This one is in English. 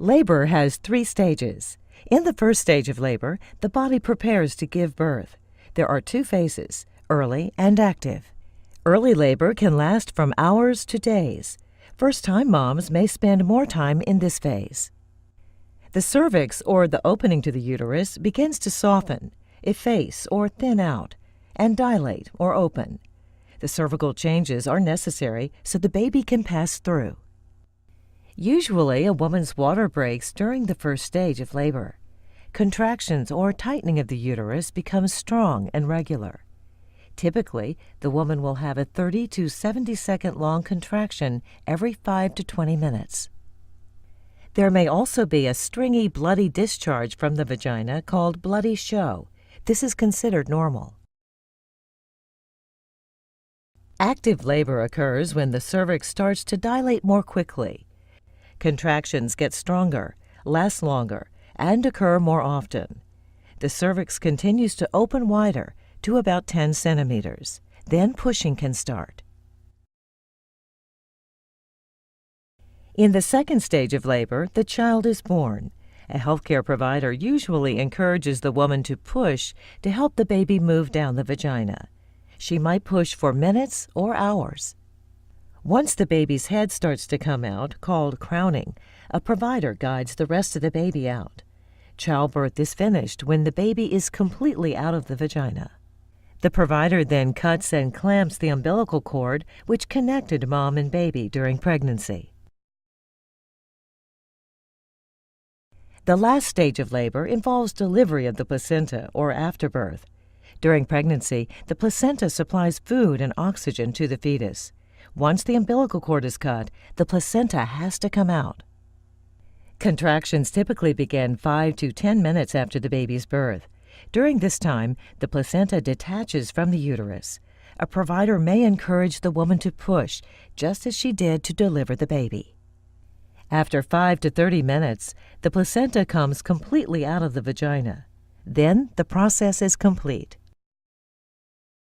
Labor has 3 stages. In the first stage of labor, the body prepares to give birth. There are 2 phases, early and active. Early labor can last from hours to days. First-time moms may spend more time in this phase. The cervix, or the opening to the uterus, begins to soften, efface or thin out, and dilate or open. The cervical changes are necessary so the baby can pass through. Usually, a woman's water breaks during the first stage of labor. Contractions or tightening of the uterus becomes strong and regular. Typically, the woman will have a 30 to 70 second long contraction every 5 to 20 minutes. There may also be a stringy, bloody discharge from the vagina called bloody show. This is considered normal. Active labor occurs when the cervix starts to dilate more quickly. Contractions get stronger, last longer, and occur more often. The cervix continues to open wider to about 10 centimeters. Then pushing can start. In the second stage of labor, the child is born. A healthcare provider usually encourages the woman to push to help the baby move down the vagina. She might push for minutes or hours. Once the baby's head starts to come out, called crowning, a provider guides the rest of the baby out. Childbirth is finished when the baby is completely out of the vagina. The provider then cuts and clamps the umbilical cord which connected mom and baby during pregnancy. The last stage of labor involves delivery of the placenta or afterbirth. During pregnancy, the placenta supplies food and oxygen to the fetus. Once the umbilical cord is cut, the placenta has to come out. Contractions typically begin 5 to 10 minutes after the baby's birth. During this time, the placenta detaches from the uterus. A provider may encourage the woman to push, just as she did to deliver the baby. After 5 to 30 minutes, the placenta comes completely out of the vagina. Then the process is complete.